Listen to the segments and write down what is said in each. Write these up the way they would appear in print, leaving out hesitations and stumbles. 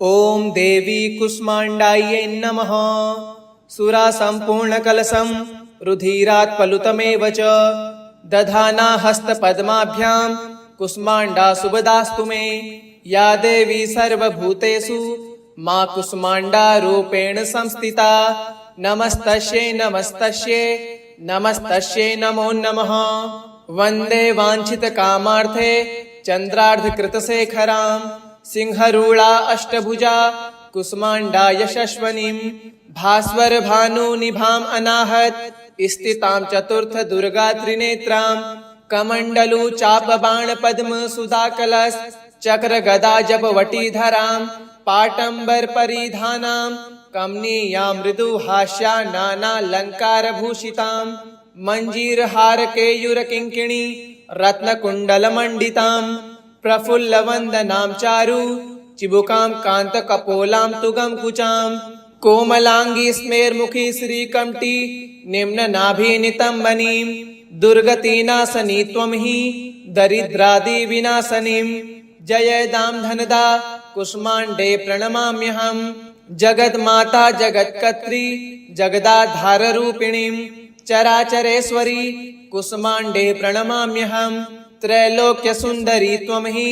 ओम देवी कुष्माण्डायै नमः। सुरा संपूर्ण कलशं रुधिरात् पलुतमेव च दधाना हस्तपद्माभ्यां कुष्माण्डा सुभदास्तु मे। या देवी सर्वभूतेषु मां कुष्माण्डा रूपेण संस्थिता। नमस्तस्यै नमस्तस्यै नमस्तस्यै नमो नमः। वन्दे वाञ्छितकामार्थे चन्द्रार्धकृतशेखरां सिंहरूढा अष्टभुजा कुष्माण्डा यशस्वनीं। भास्वर भानुनिभाम् अनाहत स्थितां चतुर्थ दुर्गा त्रिनेत्रां। कमण्डलु चापबाण पद्म सुधाकलश चक्र गदा जपवटीधरां। पाटम्बर परिधानां कमनीयां मृदुहास्या नानालङ्कारभूषितां। मञ्जीरहार केयूर किङ्किणी रत्नकुण्डलमण्डितां। प्रफुल्लवन्दनां चारु चिबुकां कान्तकपोलां तुगं कुचां। कोमलाङ्गी स्मेर्मुखी श्रीकण्ठी निम्ननाभिनितम्बनीं। दुर्गतिनाशनी त्वं हि दरिद्रादिविनाशनीं। जयदां धनदा कुष्माण्डे प्रणमाम्यहम्। जगन्माता जगत्कर्त्री जगदाधाररूपिणीं। चराचरेश्वरी कुष्माण्डे प्रणमाम्यहम्। त्रैलोक्यसुन्दरी त्वं हि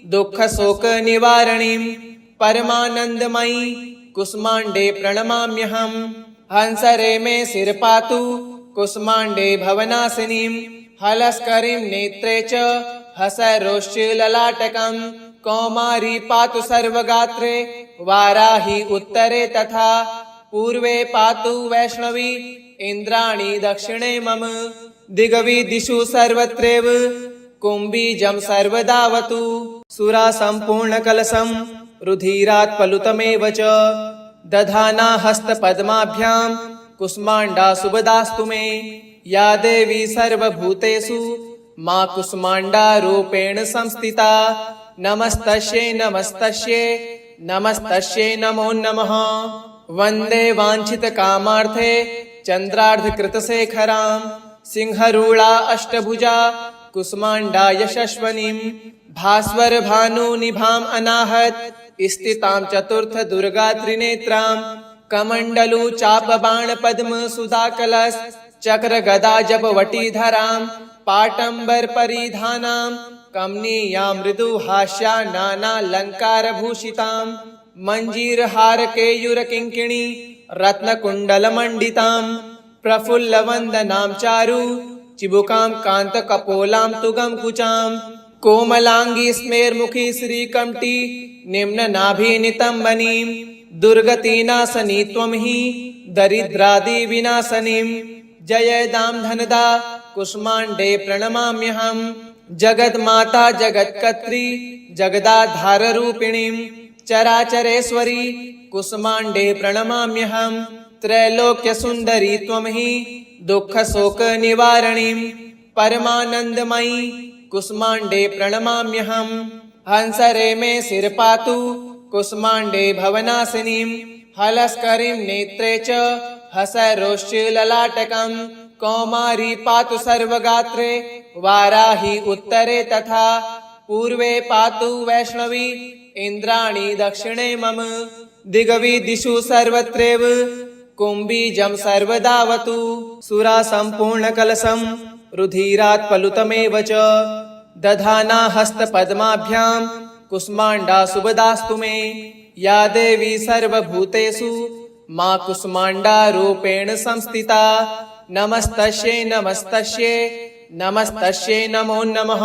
दुःखशोकनिवारणीं। परमानन्दमयी कुष्माण्डे प्रणमाम्यहम्। हंसरे मे शिरपातु कुष्माण्डे भवनाशिनीं। हलस्करीं नेत्रे च हसरोश्चललाटकं। कौमारी पातु सर्वगात्रे वाराही उत्तरे तथा। पूर्वे पातु वैष्णवी इन्द्राणी दक्षिणे मम। दिग्विदिशु सर्वत्रैव कुम्भीजं सर्वदावतु। सुरा संपूर्ण कलशं रुधिरात् पलुतमेव च दधाना हस्तपद्माभ्यां कुष्माण्डा सुभदास्तु मे। या देवी सर्वभूतेषु मां कुष्माण्डा रूपेण संस्थिता। नमस्तस्यै नमस्तस्यै नमस्तस्यै नमो नमः। वन्दे वाञ्छितकामार्थे चन्द्रार्धकृतशेखरां सिंहरूढा अष्टभुजा कुष्माण्डा यशस्वनीं। भास्वर भानुनिभाम् अनाहत स्थितां चतुर्थ दुर्गा त्रिनेत्रां। कमण्डलु चापबाण पद्म सुधाकलश चक्र गदा जपवटीधरां। पाटम्बर परिधानां कमनीयां मृदुहास्या नानालङ्कारभूषितां। मञ्जीरहार केयूर किङ्किणी रत्नकुण्डलमण्डितां। प्रफुल्लवन्दनां चारु चिबुकां कान्तकपोलां तुगं कुचां। कोमलाङ्गी स्मेर्मुखी श्रीकण्ठी निम्ननाभिनितम्बनीं। दुर्गतिनाशनी त्वं हि दरिद्रादिविनाशनीं। जयदां धनदा कुष्माण्डे प्रणमाम्यहम्। जगन्माता जगत्कर्त्री जगदाधाररूपिणीं। चराचरेश्वरी कुष्माण्डे प्रणमाम्यहम्। त्रैलोक्यसुन्दरी त्वं हि दुःखशोकनिवारणीं। परमानन्दमयी कुष्माण्डे प्रणमाम्यहम्। हंसरे मे शिरपातु कुष्माण्डे भवनाशिनीं। हलस्करीं नेत्रे च हसरोश्चललाटकं। कौमारी पातु सर्वगात्रे वाराही उत्तरे तथा। पूर्वे पातु वैष्णवी इन्द्राणी दक्षिणे मम। दिग्विदिशु सर्वत्रैव कुम्भीजं सर्वदावतु। सुरा संपूर्ण कलशं रुधिरात् पलुतमेव च दधाना हस्तपद्माभ्यां कुष्माण्डा सुभदास्तु मे। या देवी सर्वभूतेषु मां कुष्माण्डा रूपेण संस्थिता। नमस्तस्यै नमस्तस्यै नमस्तस्यै नमो नमः।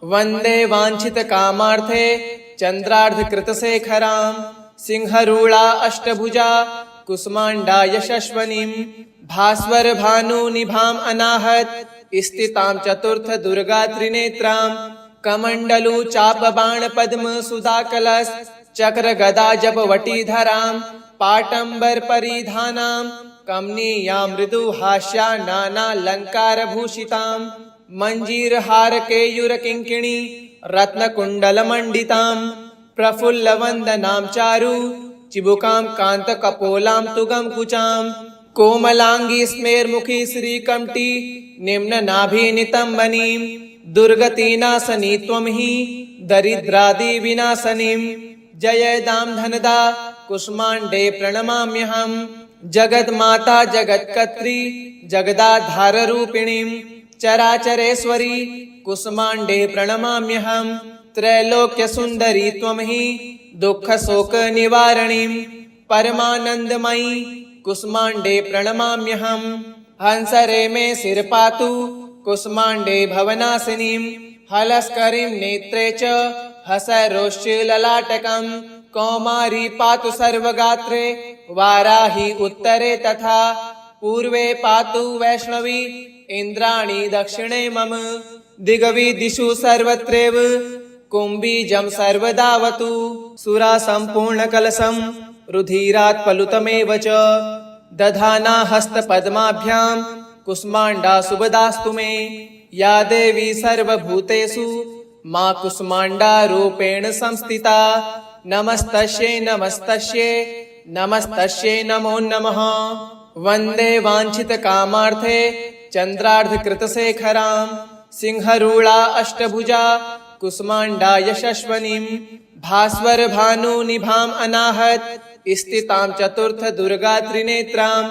वन्दे वाञ्छितकामार्थे चन्द्रार्धकृतशेखरां सिंहरूढा अष्टभुजा कुष्माण्डा यशस्वनीं। भास्वर भानुनिभाम् अनाहत स्थितां चतुर्थ दुर्गा त्रिनेत्रां। कमण्डलु चापबाण पद्म सुधाकलश चक्र गदा जपवटीधरां। पाटम्बर परिधानां कमनीयां मृदुहास्या नानालङ्कारभूषितां। मञ्जीरहार केयूर किङ्किणी रत्नकुण्डलमण्डितां। प्रफुल्लवन्दनां चारु चिबुकां कान्तकपोलां तुगं कुचां। कोमलाङ्गी स्मेर्मुखी श्रीकण्ठी निम्ननाभिनितम्बनीं। दुर्गतिनाशनी त्वं हि दरिद्रादिविनाशनीं। जयदां धनदा कुष्माण्डे प्रणमाम्यहम् जगन्माता जगत्कर्त्री जगदाधाररूपिणीं चराचरेश्वरी कुष्माण्डे प्रणमाम्यहम् त्रैलोक्यसुन्दरी त्वं हि दुःखशोकनिवारणीं परमानन्दमयी कुष्माण्डे प्रणमाम्यहम् हंसरे मे शिरपातु कुष्माण्डे भवनाशिनीं हलस्करीं नेत्रे च हसरोश्चललाटकं कौमारी पातु सर्वगात्रे वाराही उत्तरे तथा पूर्वे पातु वैष्णवी इन्द्राणी दक्षिणे मम दिग्विदिषु सर्वत्रैव कुम्भीजं सर्वदावतु सुरा सम्पूर्णकलशं रुधिरात् पलुतमेव च दधाना हस्तपद्माभ्यां कुष्माण्डा सुभदास्तु मे या देवी सर्वभूतेषु मा कुष्माण्डा रूपेण संस्थिता नमस्तस्यै नमस्तस्यै नमस्तस्यै नमो नमः वन्दे वाञ्छितकामार्थे चन्द्रार्धकृतशेखरां सिंहरूढा अष्टभुजा कुष्माण्डा यशस्विनीं भास्वरभानुनिभाम् अनाहत स्थितां चतुर्थदुर्गा त्रिनेत्रां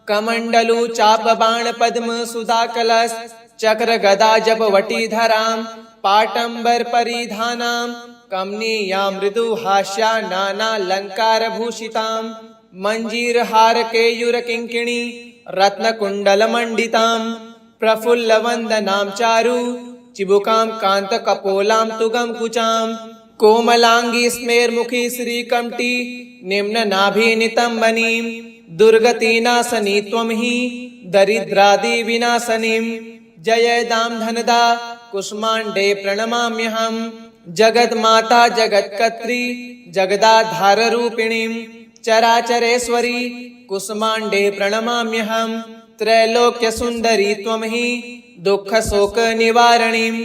कमण्डलु चापबाणपद्म सुधाकलश चक्रगदा जपवटीधरां पाटम्बरपरिधानां कमनीयां मृदुहास्या नानालङ्कारभूषितां मञ्जीरहारकेयूरकिङ्किणी रत्नकुण्डलमण्डितां प्रफुल्लवन्दनां चारु चिबुकां कान्तकपोलां तुगं कुचां कोमलाङ्गी स्मेर्मुखी श्रीकण्ठी निम्ननाभिनितम्बनीं दुर्गतिनाशनी त्वं हि दरिद्रादिविनाशनीं जयदां धनदा कुष्माण्डे प्रणमाम्यहम् जगन्माता जगत्कर्त्री जगदाधाररूपिणीं चराचरेश्वरी कुष्माण्डे प्रणमाम्यहम् त्रैलोक्यसुन्दरी त्वं हि दुःखशोकनिवारणीं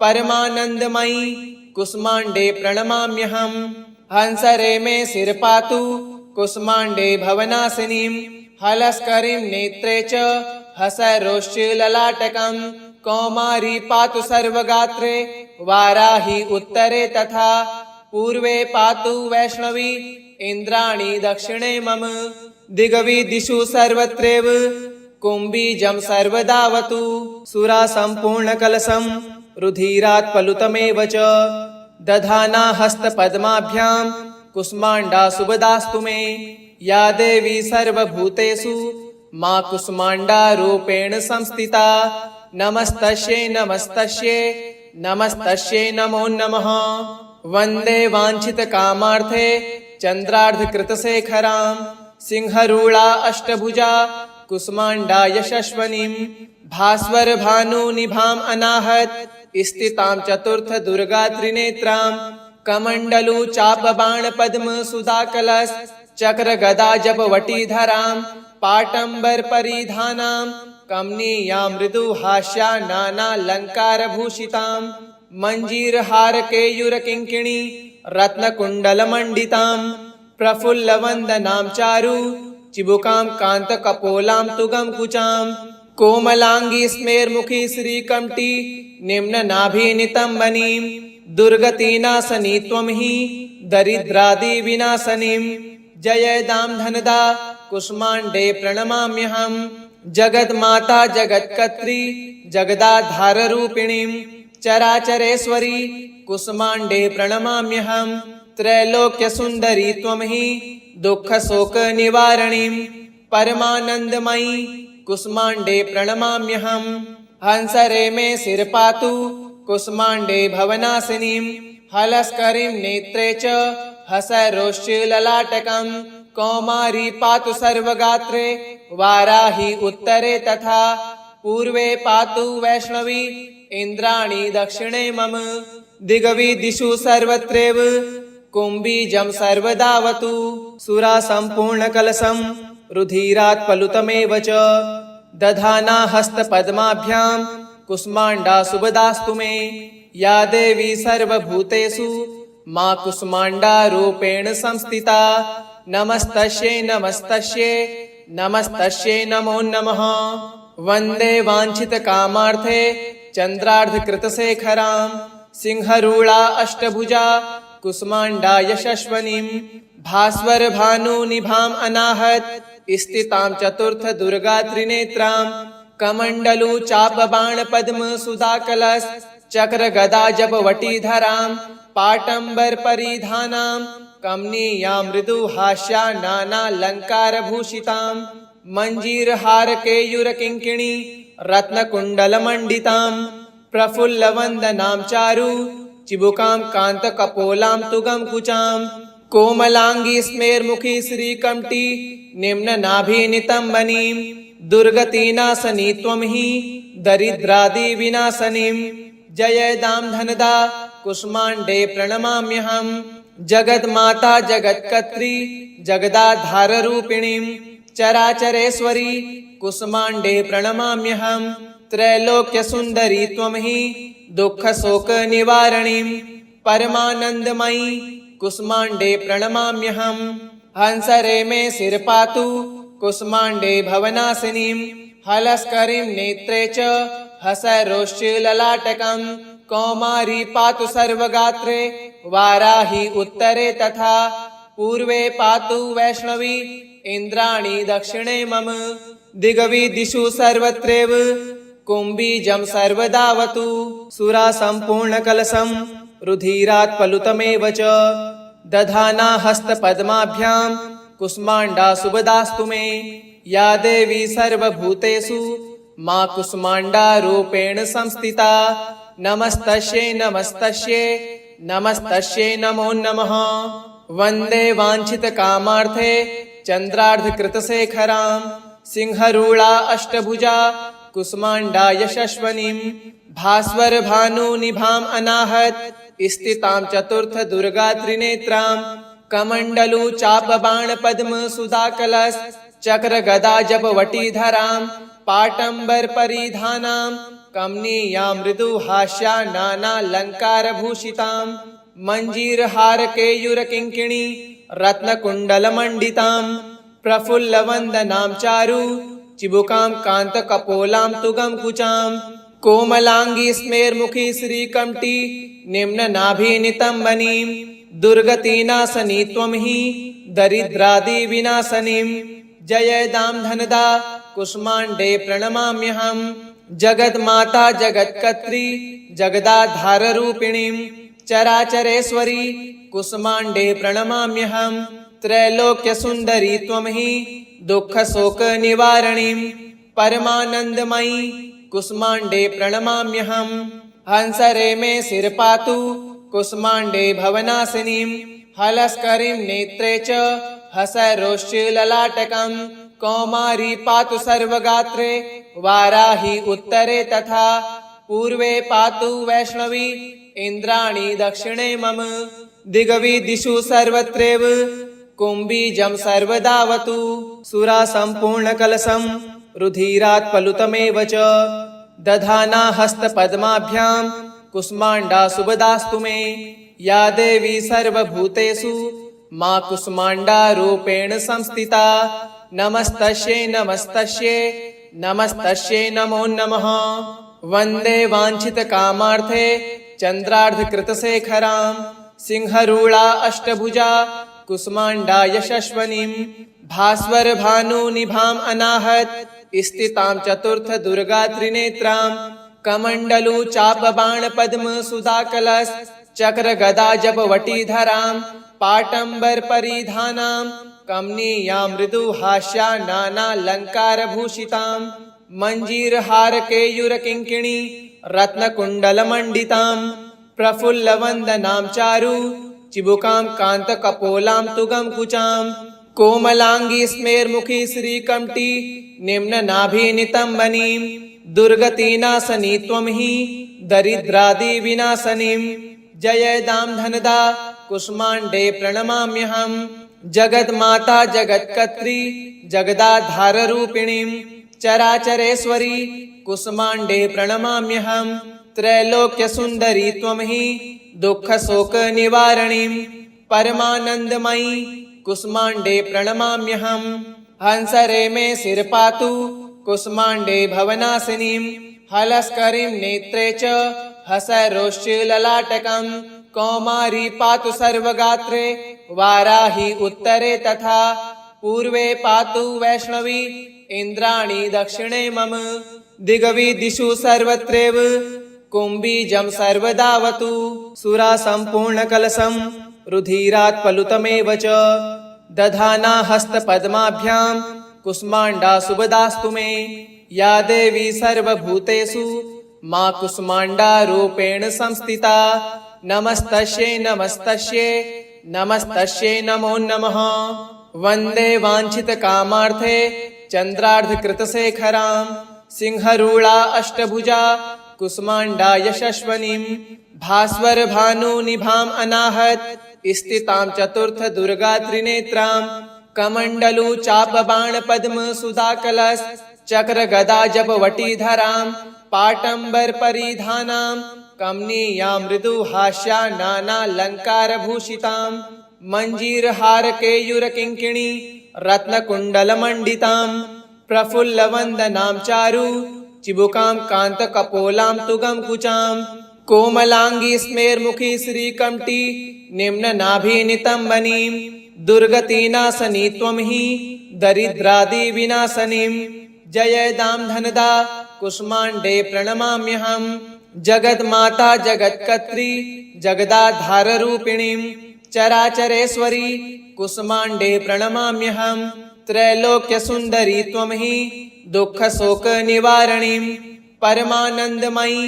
परमानन्दमयी कुष्माण्डे प्रणमाम्यहम् हंसरे मे शिरपातु कुष्माण्डे भवनाशिनीं हलस्करीं नेत्रे च हसरोश्चललाटकं कौमारी पातु सर्वगात्रे वाराही उत्तरे तथा पूर्वे पातु वैष्णवी इन्द्राणी दक्षिणे मम दिग्विदिषु सर्वत्रैव कुम्भीजं सर्वदावतु सुरा सम्पूर्णकलशं रुधिरात् पलुतमेव च दधाना हस्तपद्माभ्यां कुष्माण्डा सुभदास्तु मे या देवी सर्वभूतेषु मा कुष्माण्डा रूपेण संस्थिता नमस्तस्यै नमस्तस्यै नमस्तस्यै नमो नमः वन्दे वाञ्छितकामार्थे चन्द्रार्धकृतशेखरां सिंहरूढा अष्टभुजा कुष्माण्डा यशस्विनीं भास्वरभानुनिभाम् अनाहत स्थितां चतुर्थदुर्गा त्रिनेत्रां कमण्डलु चापबाणपद्म सुधाकलश चक्रगदा जपवटीधरां पाटम्बरपरिधानां कमनीयां मृदुहास्या नानालङ्कारभूषितां मञ्जीरहारकेयूरकिङ्किणी रत्नकुण्डलमण्डितां प्रफुल्लवन्दनां चारु चिबुकां कान्तकपोलां तुगं कुचां कोमलाङ्गी स्मेर्मुखी श्रीकण्ठी निम्ननाभिनितम्बनीं दुर्गतिनाशनी त्वं हि दरिद्रादिविनाशनीं जयदां धनदा कुष्माण्डे प्रणमाम्यहम् जगन्माता जगत्कर्त्री जगदाधाररूपिणीं चराचरेश्वरी कुष्माण्डे प्रणमाम्यहम् त्रैलोक्यसुन्दरी त्वं हि दुःखशोकनिवारणीं परमानन्दमयी कुष्माण्डे प्रणमाम्यहम् हंसरे मे शिरपातु कुष्माण्डे भवनाशिनीं हलस्करीं नेत्रे च हसरोश्चललाटकं कौमारी पातु सर्वगात्रे वाराही उत्तरे तथा पूर्वे पातु वैष्णवी इन्द्राणी दक्षिणे मम दिग्विदिषु सर्वत्रैव कुम्भीजं सर्वदावतु सुरा सम्पूर्णकलशं रुधिरात् पलुतमेव च दधाना हस्तपद्माभ्यां कुष्माण्डा सुभदास्तु मे या देवी सर्वभूतेषु मा कुष्माण्डा रूपेण संस्थिता नमस्तस्यै नमस्तस्यै नमस्तस्यै नमो नमः वन्दे वाञ्छितकामार्थे चन्द्रार्धकृतशेखरां सिंहरूढा अष्टभुजा कुसुमाण्डा यशस्वनीं भास्वर भानुनिभाम् अनाहत स्थितां चतुर्थ दुर्गा त्रिनेत्रां कमण्डलु चाप बाण पद्म सुधा कलश चक्र गदा जप वटीधरां पाटंबर परिधानां कमनीयां मृदु हास्या नानालंकार भूषितां मंजीर हार केयूर किंकिणी रत्न कुंडल मंडितां प्रफुल्ल वंदनां चारु चिबुकां कांत कपोलां तुगं कुचां कोमलांगी स्मेरमुखी श्रीकंठी निम्न नाभि नितंबनीं दुर्गतीनाशनी त्वं हि दरिद्रादि विनाशनीं जयदां धनदा कुष्माण्डे प्रणमाम्यहं जगन्माता जगत्कर्त्री जगदाधार रूपिणीं चराचरेश्वरी कुष्माण्डे प्रणमाम्यहं त्रैलोक्य सुंदरी त्वं हि दुःख शोक निवारणीं परमानंदमयी कुष्माण्डे प्रणमाम्यहं हंसरे मे सिर पातु कुष्माण्डे भवनाशिनीं हलस्करीं नेत्रे च हसरोश्च ललाटकं कौमारी पातु सर्वगात्रे वाराही उत्तरे तथा पूर्वे पातु वैष्णवी इंद्राणी दक्षिणे मम दिग्विदिषु सर्वत्रैव कुम्भीजं सर्वदावतु सुरा संपूर्ण कलशं रुधिरात् पलुतमेव च दधाना हस्तपद्माभ्यां कुष्माण्डा सुभदास्तु मे या देवी सर्वभूतेषु मां कुष्माण्डा रूपेण संस्थिता नमस्तस्यै नमस्तस्यै नमस्तस्यै नमो नमः वन्दे वाञ्छितकामार्थे चन्द्रार्धकृतशेखरां सिंहरूढा अष्टभुजा कुष्माण्डा यशस्वनीं भास्वर भानुनिभाम् अनाहत स्थितां चतुर्थ दुर्गा त्रिनेत्रां कमण्डलु चाप बाण पद्म सुधा कलश चक्र गदा जप वटीधरां पाटंबर परिधानां कमनीयां मृदु हास्या नानालंकार भूषितां मंजीर हार केयूर किंकिणी रत्न कुंडल मंडितां प्रफुल्ल वंदनां चारु चिबुकां कांत कपोलां तुगं कुचां कोमलांगी स्मेरमुखी श्रीकंठी निम्न नाभि नितंबनीं दुर्गतीनाशनी त्वं हि दरिद्रादि विनाशनीं जयदां धनदा कुष्माण्डे प्रणमाम्यहं जगन्माता जगत्कर्त्री जगदाधार रूपिणीं चराचरेश्वरी कुष्माण्डे प्रणमाम्यहं त्रैलोक्य सुंदरी त्वं हि दुःख शोक निवारणीं परमानंदमयी कुष्माण्डे प्रणमाम्यहं हंसरे मे सिर पातु कुष्माण्डे भवनाशिनीं हलस्करीं नेत्रे च हसरोश्च ललाटकं कौमारी पातु सर्वगात्रे वाराही उत्तरे तथा पूर्वे पातु वैष्णवी इंद्राणी दक्षिणे मम दिग्विदिषु सर्वत्रैव कुम्भीजं सर्वदावतु सुरा संपूर्ण कलशं रुधिरात् पलुतमेव च दधाना हस्तपद्माभ्यां कुष्माण्डा सुभदास्तु मे या देवी सर्वभूतेषु मां कुष्माण्डा रूपेण संस्थिता नमस्तस्यै नमस्तस्यै नमस्तस्यै नमो नमः वन्दे वाञ्छितकामार्थे चन्द्रार्धकृतशेखरां सिंहरूढा अष्टभुजा कुष्माण्डा यशस्वनीं भास्वर भानुनिभाम् अनाहत स्थितां चतुर्थ दुर्गा त्रिनेत्रां कमण्डलु चाप बाण पद्म सुधा कलश चक्र गदा जप वटीधरां पाटंबर परिधानां कमनीयां मृदु हास्या नानालंकार भूषितां मंजीर हार केयूर किंकिणी रत्न कुंडल मंडितां प्रफुल्ल वंदनां चारु चिबुकां कांत कपोलां तुगं कुचां कोमलांगी स्मेरमुखी श्रीकंठी निम्न नाभि नितंबनीं दुर्गतीनाशनी त्वं हि दरिद्रादि विनाशनीं जयदां धनदा कुष्माण्डे प्रणमाम्यहं जगन्माता जगत्कर्त्री जगदाधार रूपिणीं चराचरेश्वरी कुष्माण्डे प्रणमाम्यहं त्रैलोक्य सुंदरी त्वं हि दुःख शोक निवारणीं परमानंदमयी कुष्माण्डे प्रणमाम्यहं हंसरे मे सिर पातु कुष्माण्डे भवनाशिनीं हलस्करीं नेत्रे च हसरोश्च ललाटकं कौमारी पातु सर्वगात्रे वाराही उत्तरे तथा पूर्वे पातु वैष्णवी इंद्राणी दक्षिणे मम दिग्विदिषु सर्वत्रैव कुम्भीजं सर्वदावतु सुरा सम्पूर्ण कलशं रुधिरात् पलुतमेव च दधाना हस्तपद्माभ्यां कुष्माण्डा सुभदास्तु मे या देवी सर्वभूतेषु मा कुष्माण्डा रूपेण संस्थिता नमस्तस्यै नमस्तस्यै नमस्तस्यै नमो नमः वन्दे वाञ्छितकामार्थे चन्द्रार्धकृतशेखरां सिंहरूढा अष्टभुजा कुष्माण्डा यशस्वनीं भास्वरभानुनिभाम् अनाहत स्थितां चतुर्थ दुर्गा त्रिनेत्रां कमण्डलु चापबाणपद्म सुधाकलश चक्र गदा जपवटीधरां पाटम्बर परिधानां कमनीयां मृदुहास्या नानालङ्कारभूषितां मञ्जीरहार केयूरकिङ्किणी रत्नकुण्डलमण्डितां प्रफुल्लवन्दनां चारु चिबुकां कान्तकपोलां तुगं कुचां कोमलाङ्गी स्मेर्मुखी श्रीकण्ठी निम्ननाभिनितम्बनीं दुर्गतिनाशनी त्वं हि दरिद्रादिविनाशनीं जयदां धनदा कुष्माण्डे प्रणमाम्यहं जगन्माता जगत्कर्त्री जगदाधाररूपिणीं चराचरेश्वरी कुष्माण्डे प्रणमाम्यहं त्रैलोक्यसुन्दरी त्वं हि दुःखशोकनिवारणीं परमानन्दमयी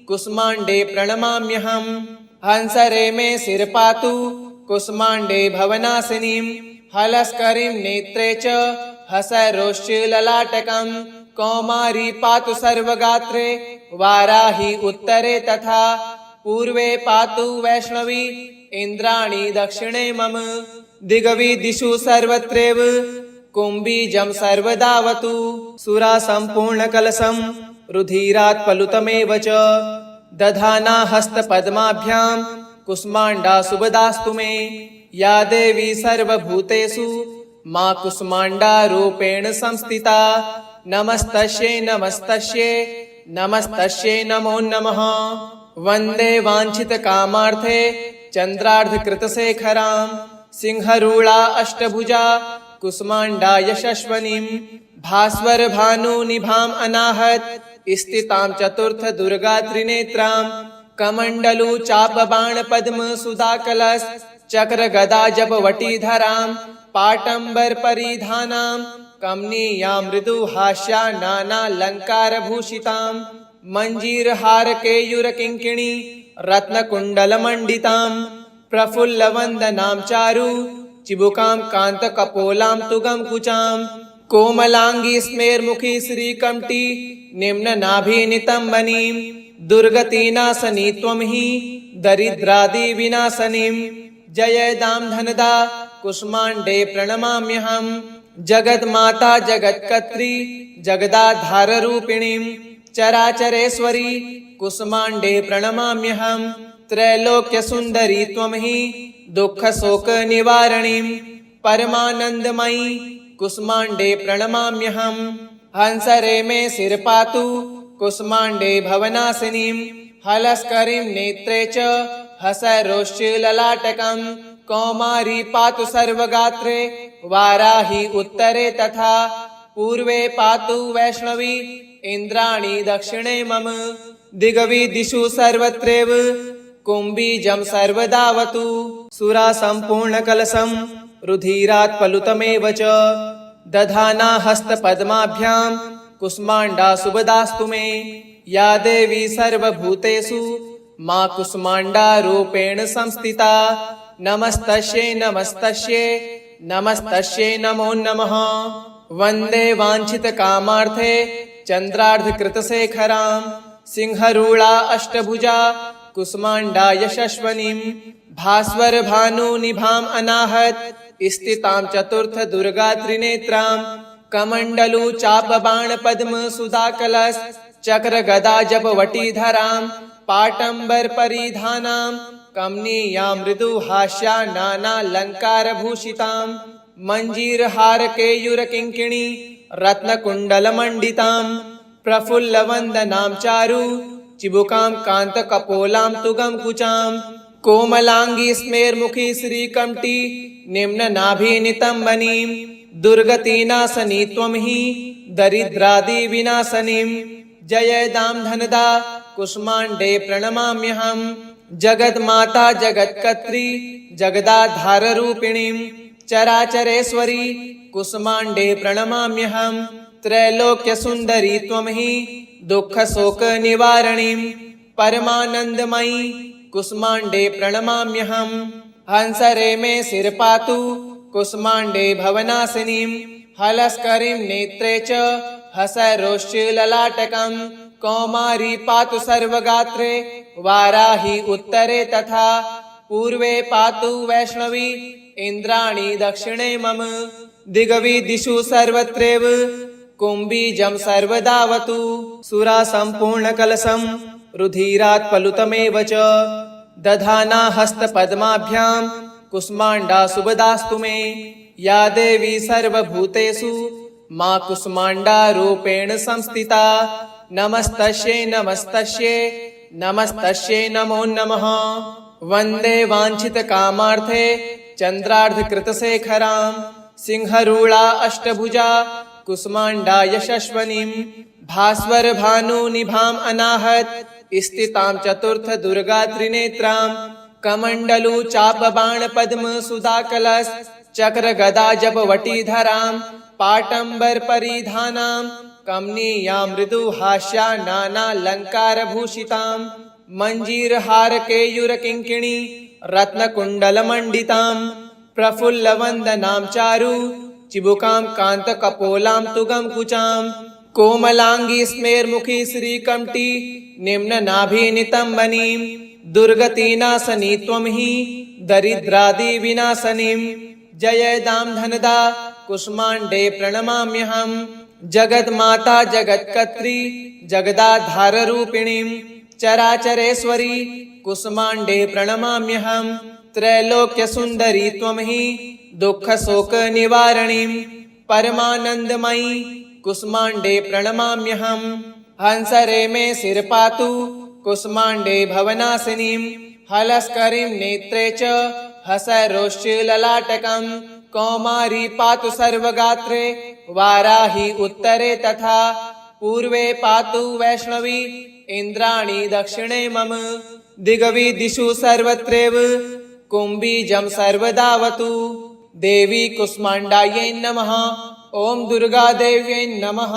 कुष्माण्डे प्रणमाम्यहं हंसरे मे शिरपातु कुष्माण्डे भवनाशिनीं हलस्करीं नेत्रे च हसरोश्चललाटकं कौमारी पातु सर्वगात्रे वाराही उत्तरे तथा पूर्वे पातु वैष्णवी इंद्राणी दक्षिणे मम दिग्विदिषु सर्वत्रैव कुम्भीजं सर्वदावतु सुरा सम्पूर्णकलशं रुधिरात् पलुतमेव च दधाना हस्तपद्माभ्यां कुष्माण्डा सुभदास्तु मे या देवी सर्वभूतेषु मा कुष्माण्डा रूपेण संस्थिता नमस्तस्यै नमस्तस्यै नमस्तस्यै नमो नमः वन्दे वाञ्छितकामार्थे चन्द्रार्धकृतशेखरां सिंहरूढा अष्टभुजा कुष्माण्डा यशस्वनीं भास्वरभानुनिभाम् अनाहत स्थितां चतुर्थ दुर्गा त्रिनेत्रां कमण्डलु चापबाणपद्म सुधाकलश चक्र गदा जपवटीधरां पाटम्बर परिधानां कमनीयां मृदुहास्या नानालङ्कारभूषितां मञ्जीरहार केयूरकिङ्किणी रत्नकुण्डलमण्डितां प्रफुल्लवन्दनां चारु चिबुकां कान्तकपोलां तुगं कुचां कोमलाङ्गी स्मेर्मुखी श्रीकण्ठी निम्ननाभिनितम्बनीं दुर्गतिनाशनी त्वं हि दरिद्रादिविनाशनीं जयदां धनदा कुष्माण्डे प्रणमाम्यहं जगन्माता जगत्कर्त्री जगदाधाररूपिणीं चराचरेश्वरी कुष्माण्डे प्रणमाम्यहं त्रैलोक्यसुन्दरी त्वं हि दुःखशोकनिवारणीं परमानन्दमयी कुष्माण्डे प्रणमाम्यहं हंसरे मे शिरपातु कुष्माण्डे भवनाशिनीं हलस्करीं नेत्रे च हसरोश्चललाटकं कौमारी पातु सर्वगात्रे वाराही उत्तरे तथा पूर्वे पातु वैष्णवी इंद्राणी दक्षिणे मम दिग्विदिषु सर्वत्रैव कुम्भीजं सर्वदावतु सुरा सम्पूर्णकलशं रुधिरात् पलुतमेव च दधाना हस्तपद्माभ्यां कुष्माण्डा सुभदास्तु मे या देवी सर्वभूतेषु मा कुष्माण्डा रूपेण संस्थिता नमस्तस्यै नमस्तस्यै नमस्तस्यै नमो नमः वन्दे वाञ्छितकामार्थे चन्द्रार्धकृतशेखरां सिंहरूढा अष्टभुजा कुष्माण्डा यशस्वनीं भास्वरभानुनिभाम् अनाहत स्थितां चतुर्थ दुर्गा त्रिनेत्रां कमण्डलु चापबाणपद्म सुधाकलश चक्र गदा जपवटीधरां पाटम्बर परिधानां कमनीयां मृदुहास्या नानालङ्कारभूषितां मञ्जीरहार केयूरकिङ्किणी रत्नकुण्डलमण्डितां प्रफुल्लवन्दनां चारु चिबुकां कान्तकपोलां तुगं कुचां कोमलांगी स्मेरमुखी श्रीकंठी निम्न नाभि नितंबनीं दुर्गतिनाशनी त्वं हि दरिद्रादि विनाशनीं जयदां धनदा कुष्मांडे प्रणमाम्यहं जगन्माता जगत्कर्त्री जगदाधार रूपिणीं चराचरेश्वरी कुष्मांडे प्रणमाम्यहं त्रैलोक्य सुंदरी त्वं हि दुख शोक निवारणीं परमानंदमयी कुष्मांडे प्रणमाम्यहं हंसरे मे सिर पातु कुष्मांडे भवनाशिनीं हलस्करीं नेत्रे च हसरोश्च ललाटकं कौमारी पातु सर्वगात्रे वाराही उत्तरे तथा पूर्वे पातु वैष्णवी इंद्राणी दक्षिणे मम दिग्विदिषु सर्वत्रैव कुम्भीजं सर्वदावतु सुरा संपूर्ण कलशं रुधिरात् पलुतमेव च दधाना हस्तपद्माभ्यां कुष्मांडा सुभदास्तु मे या देवी सर्वभूतेषु मां कुष्मांडा रूपेण संस्थिता नमस्तस्यै नमस्तस्यै नमस्तस्यै नमो नमः वन्दे वाञ्छित कामार्थे चन्द्रार्धकृतशेखरां सिंहरूढा अष्टभुजा कुष्मांडा यशस्वनीं भास्वर भानुनिभाम् अनाहत स्थितां चतुर्थ दुर्गा त्रिनेत्रां कमण्डलु चापबाण पद्म सुधाकलश चक्र गदा जपवटीधरां पाटंबर परिधानां कमनीयां मृदुहास्या नानालंकार भूषितां मंजीरहार केयूर किंकिणी रत्नकुण्डलमण्डितां प्रफुल्लवन्दनां चारु चिबुकां कान्तकपोलां तुगं कुचां कोमलांगी स्मेरमुखी श्रीकंठी निम्न नाभि नितंबनीं दुर्गतिनाशनी त्वं हि दरिद्रादि विनाशनीं जयदां धनदा कुष्मांडे प्रणमाम्यहं जगन्माता जगत्कर्त्री जगदाधार रूपिणीं चराचरेश्वरी कुष्मांडे प्रणमाम्यहं त्रैलोक्य सुंदरी त्वं हि दुख शोक निवारणीं परमानंदमयी कुष्मांडे प्रणमाम्यहं हंसरे मे सिर पातु कुष्मांडे भवनाशिनीं हलस्करीं नेत्रे च हसरोश्च ललाटकं कौमारी पातु सर्वगात्रे वाराही उत्तरे तथा पूर्वे पातु वैष्णवी इंद्राणी दक्षिणे मम दिग्विदिषु सर्वत्रैव कुम्भीजं सर्वदावतु देवी कुष्मांडायै नमः ओम दुर्गा देव्यै नमः।